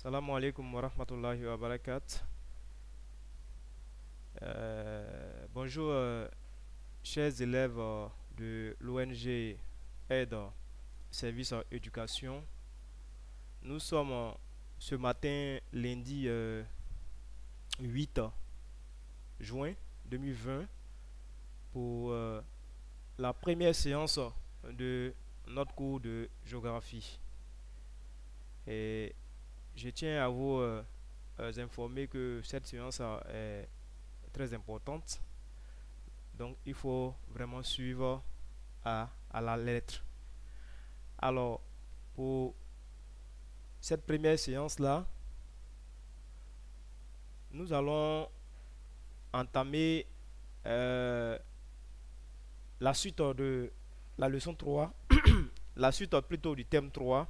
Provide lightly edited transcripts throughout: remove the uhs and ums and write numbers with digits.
Salam alaikum wa rahmatullahi wa barakatuh. Bonjour, chers élèves de l'ONG Aide Service Éducation. Nous sommes ce matin, lundi 8 juin 2020, pour la première séance de notre cours de géographie. Et je tiens à vous informer que cette séance est très importante. Donc, il faut vraiment suivre à la lettre. Alors, pour cette première séance-là, nous allons entamer la suite de la leçon 3, la suite plutôt du thème 3,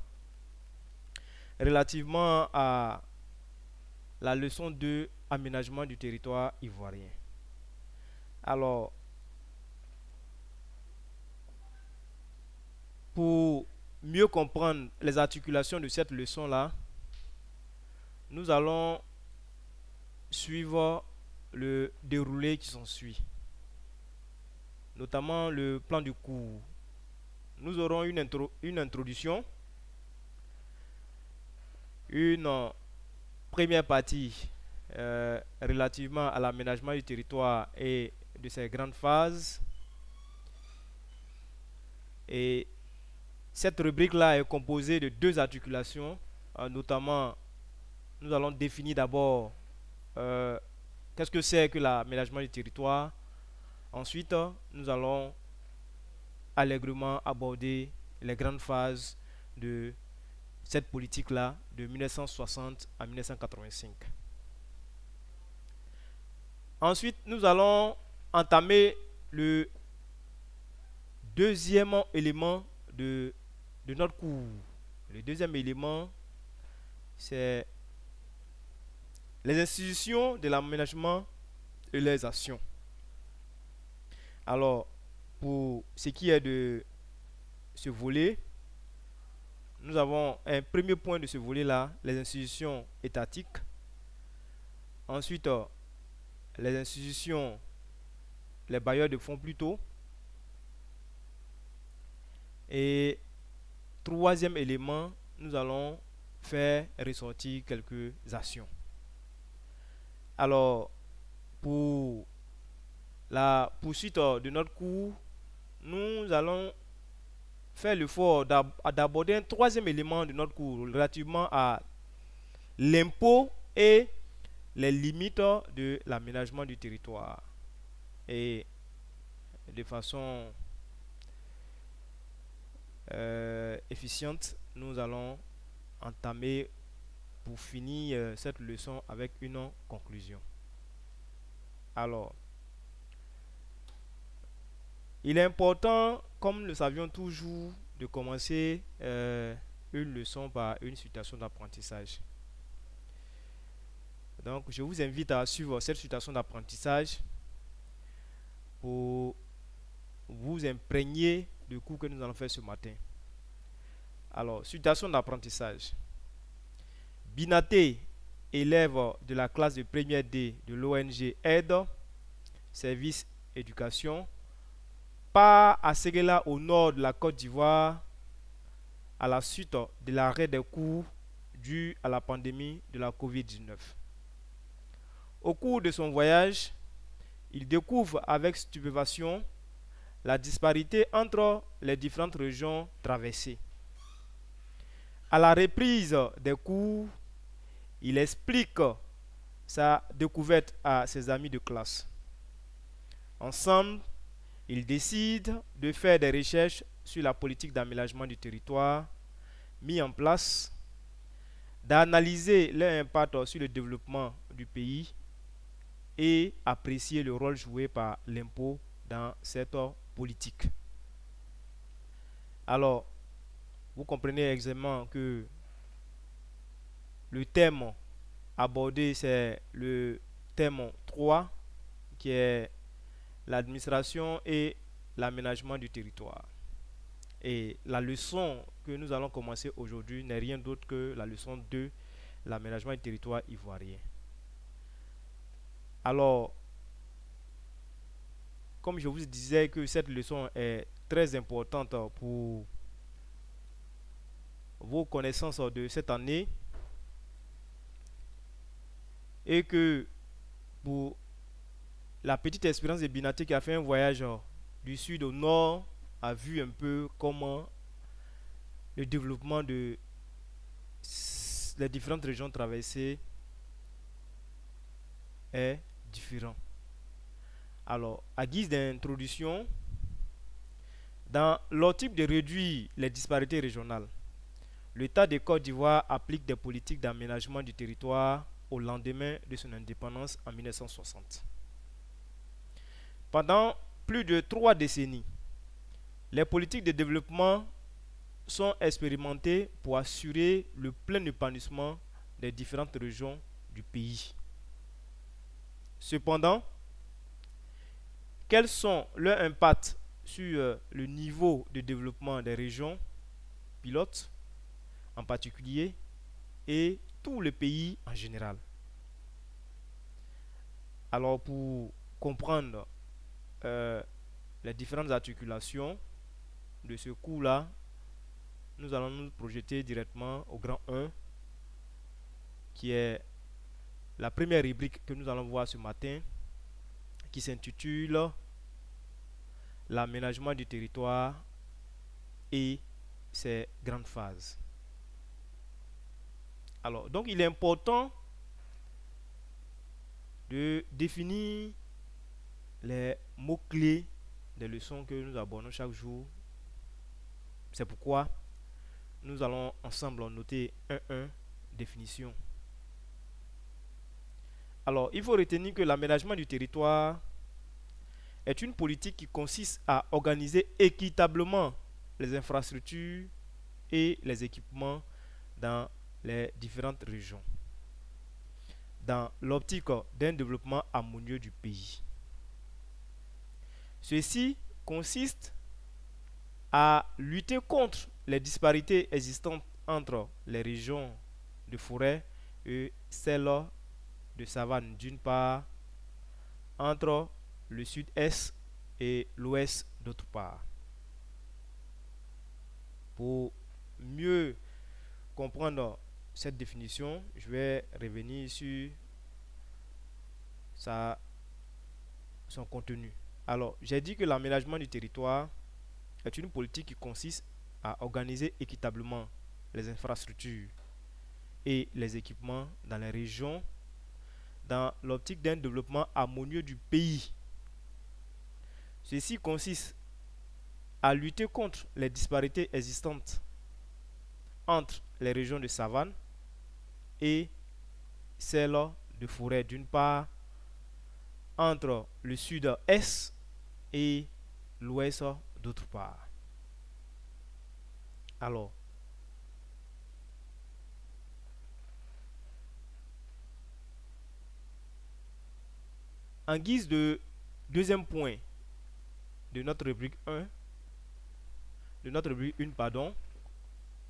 relativement à la leçon 2, aménagement du territoire ivoirien. Alors, pour mieux comprendre les articulations de cette leçon-là, nous allons suivre le déroulé qui s'ensuit, notamment le plan du cours. Nous aurons une introduction, une première partie relativement à l'aménagement du territoire et de ses grandes phases. Et cette rubrique-là est composée de deux articulations, notamment nous allons définir d'abord qu'est-ce que c'est que l'aménagement du territoire. Ensuite, nous allons allègrement aborder les grandes phases de cette politique-là de 1960 à 1985. Ensuite, nous allons entamer le deuxième élément de notre cours. Le deuxième élément, c'est les institutions de l'aménagement et les actions. Alors, pour ce qui est de ce volet, nous avons un premier point de ce volet-là, les institutions étatiques. Ensuite, les institutions, les bailleurs de fonds plutôt. Et troisième élément, nous allons faire ressortir quelques actions. Alors, pour la poursuite de notre cours, nous allons faire l'effort d'aborder un troisième élément de notre cours relativement à l'impôt et les limites de l'aménagement du territoire. Et de façon efficiente, nous allons entamer pour finir cette leçon avec une conclusion. Alors, il est important, comme nous le savions toujours, de commencer une leçon par une situation d'apprentissage. Donc, je vous invite à suivre cette situation d'apprentissage pour vous imprégner du cours que nous allons faire ce matin. Alors, situation d'apprentissage. Binaté, élève de la classe de première D de l'ONG Aide, Service Éducation, part à Séguéla au nord de la Côte d'Ivoire à la suite de l'arrêt des cours dû à la pandémie de la COVID-19. Au cours de son voyage, il découvre avec stupéfaction la disparité entre les différentes régions traversées. À la reprise des cours, il explique sa découverte à ses amis de classe. Ensemble, ils décident de faire des recherches sur la politique d'aménagement du territoire mis en place, d'analyser leur impact sur le développement du pays et apprécier le rôle joué par l'impôt dans cette politique. Alors, vous comprenez aisément que le thème abordé, c'est le thème 3, qui est l'administration et l'aménagement du territoire. Et la leçon que nous allons commencer aujourd'hui n'est rien d'autre que la leçon 2, l'aménagement du territoire ivoirien. Alors, comme je vous disais que cette leçon est très importante pour vos connaissances de cette année et que pour la petite expérience de Binaté qui a fait un voyage du sud au nord a vu un peu comment le développement de les différentes régions traversées est différent. Alors, à guise d'introduction, dans l'optique de réduire les disparités régionales, l'État de Côte d'Ivoire applique des politiques d'aménagement du territoire au lendemain de son indépendance en 1960. Pendant plus de 3 décennies, les politiques de développement sont expérimentées pour assurer le plein épanouissement des différentes régions du pays. Cependant, quels sont leurs impacts sur le niveau de développement des régions pilotes en particulier et tout le pays en général? Alors pour comprendre les différentes articulations de ce cours-là, nous allons nous projeter directement au grand 1 qui est la première rubrique que nous allons voir ce matin qui s'intitule l'aménagement du territoire et ses grandes phases. Alors, donc il est important de définir les mots-clés des leçons que nous abordons chaque jour. C'est pourquoi nous allons ensemble noter 1.1 définition. Alors, il faut retenir que l'aménagement du territoire est une politique qui consiste à organiser équitablement les infrastructures et les équipements dans les différentes régions, dans l'optique d'un développement harmonieux du pays. Ceci consiste à lutter contre les disparités existantes entre les régions de forêt et celles de savane d'une part, entre le sud-est et l'ouest d'autre part. Pour mieux comprendre cette définition, je vais revenir sur son contenu. Alors, j'ai dit que l'aménagement du territoire est une politique qui consiste à organiser équitablement les infrastructures et les équipements dans les régions dans l'optique d'un développement harmonieux du pays. Ceci consiste à lutter contre les disparités existantes entre les régions de savane et celles de forêt d'une part, entre le sud-est et l'ouest d'autre part. Alors, en guise de deuxième point de notre rubrique 1, de notre rubrique 1, pardon,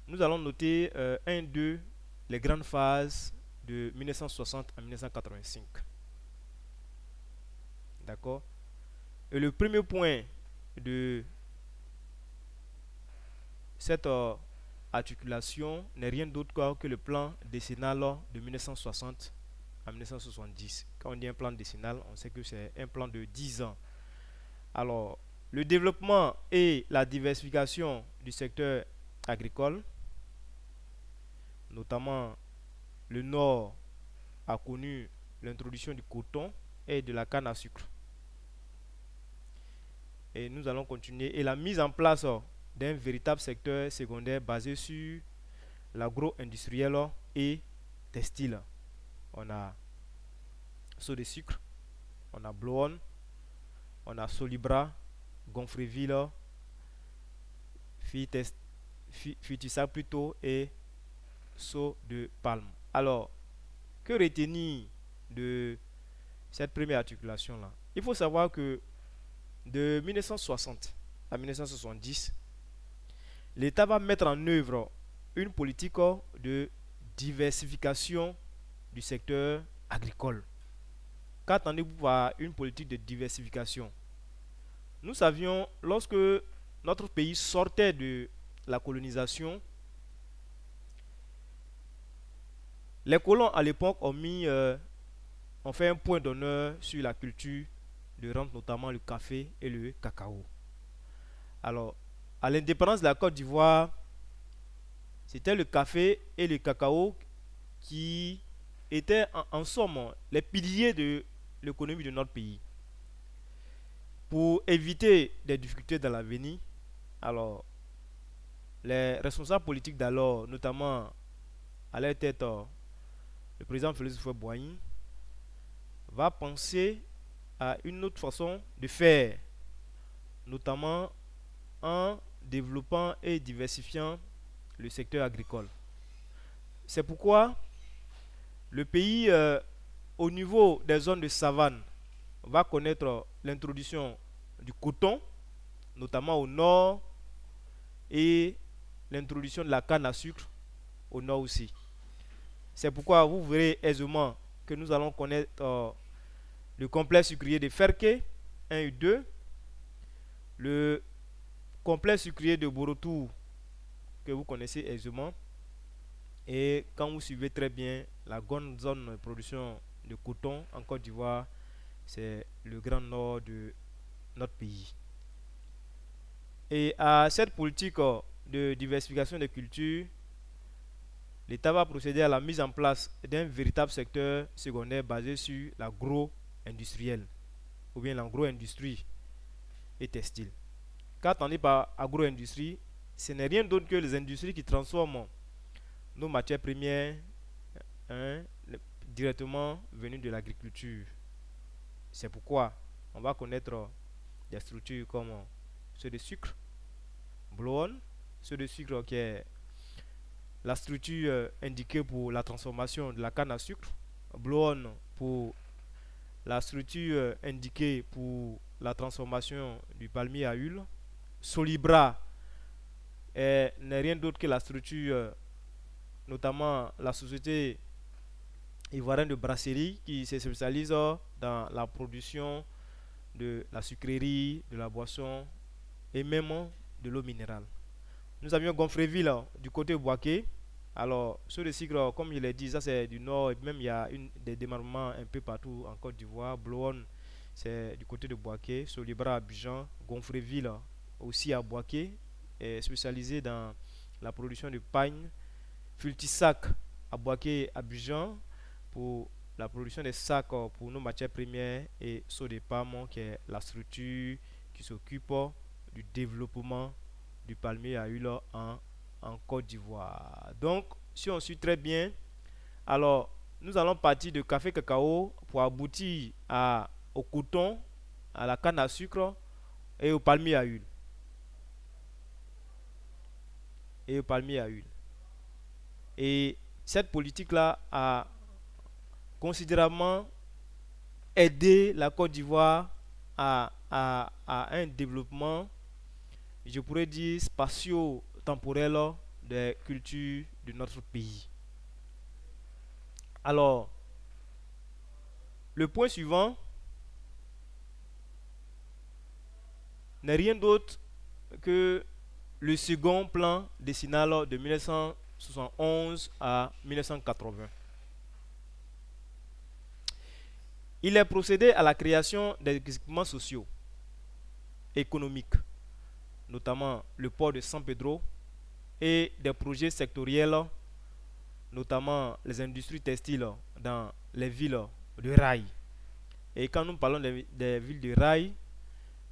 nous allons noter 1-2 les grandes phases de 1960 à 1985. D'accord? Et le premier point de cette articulation n'est rien d'autre que le plan décennal de 1960 à 1970. Quand on dit un plan décennal, on sait que c'est un plan de 10 ans. Alors, le développement et la diversification du secteur agricole, notamment le Nord a connu l'introduction du coton et de la canne à sucre. Et nous allons continuer. Et la mise en place d'un véritable secteur secondaire basé sur l'agro-industriel et textile. On a Seau de Sucre, on a Bloon, on a Solibra, Gonfreville, Fitissac plutôt et Seau de Palme. Alors, que retenir de cette première articulation là? Il faut savoir que de 1960 à 1970, l'État va mettre en œuvre une politique de diversification du secteur agricole. Qu'attendez-vous par une politique de diversification? Nous savions, lorsque notre pays sortait de la colonisation, les colons à l'époque ont fait un point d'honneur sur la culture de rente, notamment le café et le cacao. Alors, à l'indépendance de la Côte d'Ivoire, c'était le café et le cacao qui étaient en somme les piliers de l'économie de notre pays. Pour éviter des difficultés dans l'avenir, alors les responsables politiques d'alors, notamment à leur tête le président Félix Houphouët-Boigny, va penser à une autre façon de faire, notamment en développant et diversifiant le secteur agricole. C'est pourquoi le pays, au niveau des zones de savane, va connaître l'introduction du coton, notamment au nord, et l'introduction de la canne à sucre au nord aussi. C'est pourquoi vous verrez aisément que nous allons connaître le complexe sucrier de Ferké 1 et 2, le complexe sucrier de Borotou que vous connaissez aisément, et quand vous suivez très bien la grande zone de production de coton en Côte d'Ivoire, c'est le grand nord de notre pays. Et à cette politique de diversification des cultures, l'État va procéder à la mise en place d'un véritable secteur secondaire basé sur l'agro-industriel ou bien l'agro-industrie et textile. Qu'attendez par agro-industrie, ce n'est rien d'autre que les industries qui transforment nos matières premières directement venues de l'agriculture. C'est pourquoi on va connaître des structures comme ceux de sucre, Blowon, ceux de sucre qui est la structure indiquée pour la transformation de la canne à sucre, Blowon pour la structure indiquée pour la transformation du palmier à huile, Solibra n'est rien d'autre que la structure, notamment la société ivoirienne de brasserie qui se spécialise dans la production de la sucrerie, de la boisson et même de l'eau minérale. Nous avions Gonfreville du côté Boaké. Alors, sur le sucre, comme je l'ai dit, ça c'est du nord, et même il y a des démarrements un peu partout en Côte d'Ivoire. Blowon, c'est du côté de Boaké. Solibra à Abidjan. Gonfreville aussi à Boaké, est spécialisé dans la production de pagne. Fultisac à Boaké, Abidjan, pour la production des sacs pour nos matières premières, et Sodepam qui est la structure qui s'occupe du développement du palmier à huile en Côte d'Ivoire. Donc, si on suit très bien, alors nous allons partir de café cacao pour aboutir au coton, à la canne à sucre et au palmier à huile. Et cette politique-là a considérablement aidé la Côte d'Ivoire à un développement, je pourrais dire, spatio-temporel des cultures de notre pays. Alors, le point suivant n'est rien d'autre que le second plan décennal de 1971 à 1980. Il est procédé à la création des équipements sociaux, économiques, notamment le port de San Pedro, et des projets sectoriels, notamment les industries textiles dans les villes de rail. Et quand nous parlons des villes de rail,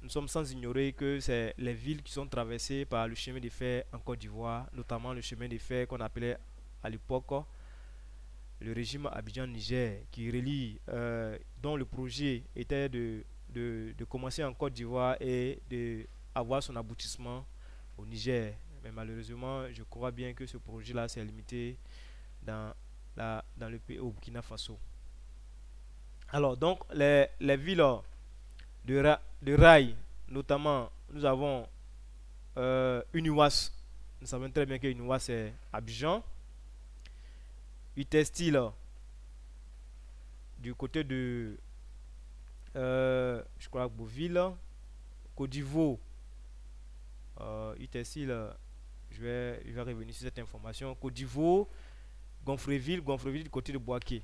nous sommes sans ignorer que c'est les villes qui sont traversées par le chemin de fer en Côte d'Ivoire, notamment le chemin de fer qu'on appelait à l'époque le régime Abidjan-Niger, qui relie, dont le projet était de commencer en Côte d'Ivoire et d'avoir son aboutissement au Niger. Mais malheureusement, je crois bien que ce projet-là s'est limité dans le pays, au Burkina Faso. Alors, donc, les villes de rail, notamment, nous avons Uniwas. Nous savons très bien que Uniwas c'est Abidjan. Utestil du côté de, je crois, Beauville. Côte d'Ivoire, Utestil, je vais revenir sur cette information. Côte d'Ivoire, Gonfreville du côté de Boaké.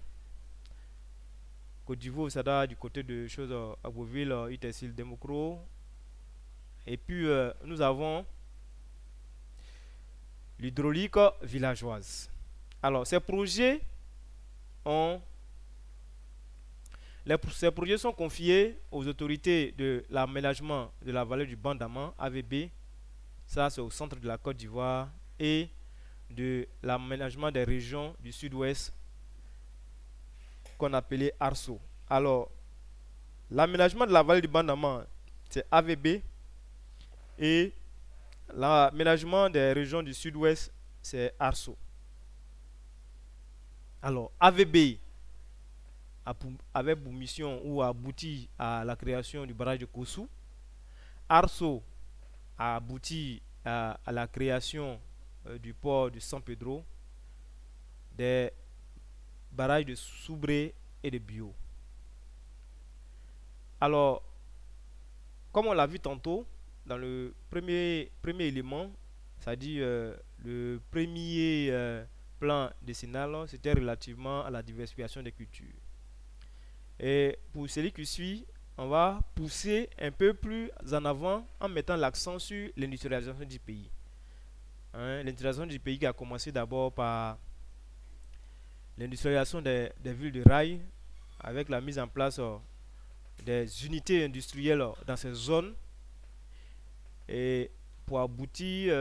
Côte d'Ivoire, ça doit du côté de choses à Beauville, Utestil, Democro. Et puis, nous avons l'hydraulique villageoise. Alors, ces projets sont confiés aux autorités de l'aménagement de la vallée du Bandama, AVB, ça c'est au centre de la Côte d'Ivoire, et de l'aménagement des régions du sud-ouest qu'on appelait ARSO. Alors, l'aménagement de la vallée du Bandama, c'est AVB, et l'aménagement des régions du sud-ouest, c'est ARSO. Alors, AVB avait pour mission ou abouti à la création du barrage de Kossou. ARSO a abouti à la création du port de San Pedro, des barrages de Soubré et de Bio. Alors, comme on l'a vu tantôt, dans le premier élément, c'est-à-dire le premier plan décennal, c'était relativement à la diversification des cultures. Et pour celui qui suit, on va pousser un peu plus en avant en mettant l'accent sur l'industrialisation du pays. L'industrialisation du pays qui a commencé d'abord par l'industrialisation des villes de rail, avec la mise en place des unités industrielles dans ces zones, et pour aboutir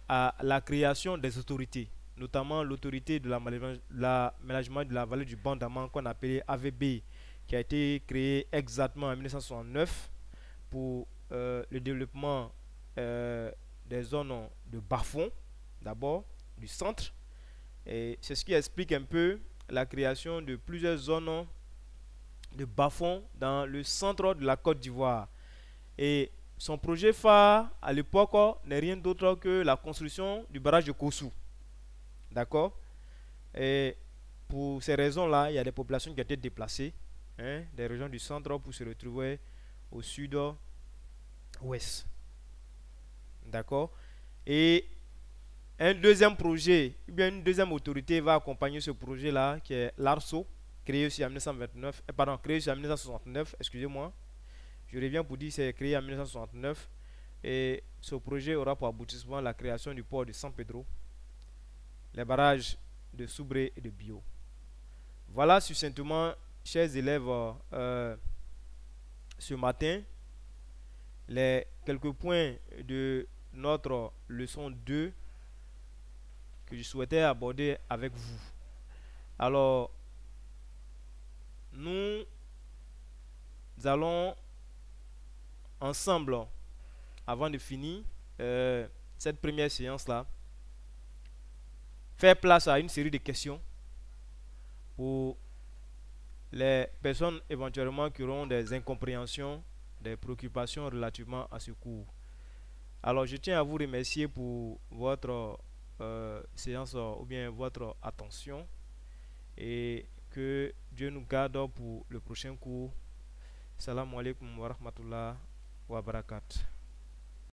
à la création des autorités, notamment l'autorité de l'aménagement de la vallée du Bandama qu'on appelait AVB, qui a été créée exactement en 1969 pour le développement des zones de bas-fond, d'abord, du centre. Et c'est ce qui explique un peu la création de plusieurs zones de bas-fond dans le centre de la Côte d'Ivoire. Et son projet phare à l'époque n'est rien d'autre que la construction du barrage de Kossou. D'accord? Et pour ces raisons-là, il y a des populations qui ont été déplacées des régions du centre pour se retrouver au sud-ouest. D'accord? Et un deuxième projet, ou bien une deuxième autorité va accompagner ce projet-là, qui est l'ARSO, créé aussi en 1969, excusez-moi. Je reviens pour dire que c'est créé en 1969 et ce projet aura pour aboutissement la création du port de San Pedro, les barrages de Soubré et de Bio. Voilà succinctement, chers élèves, ce matin, les quelques points de notre leçon 2 que je souhaitais aborder avec vous. Alors, nous allons ensemble, avant de finir cette première séance-là, faire place à une série de questions pour les personnes éventuellement qui auront des incompréhensions, des préoccupations relativement à ce cours. Alors, je tiens à vous remercier pour votre séance ou bien votre attention et que Dieu nous garde pour le prochain cours. Salam alaikum wa rahmatullah wa barakatuh.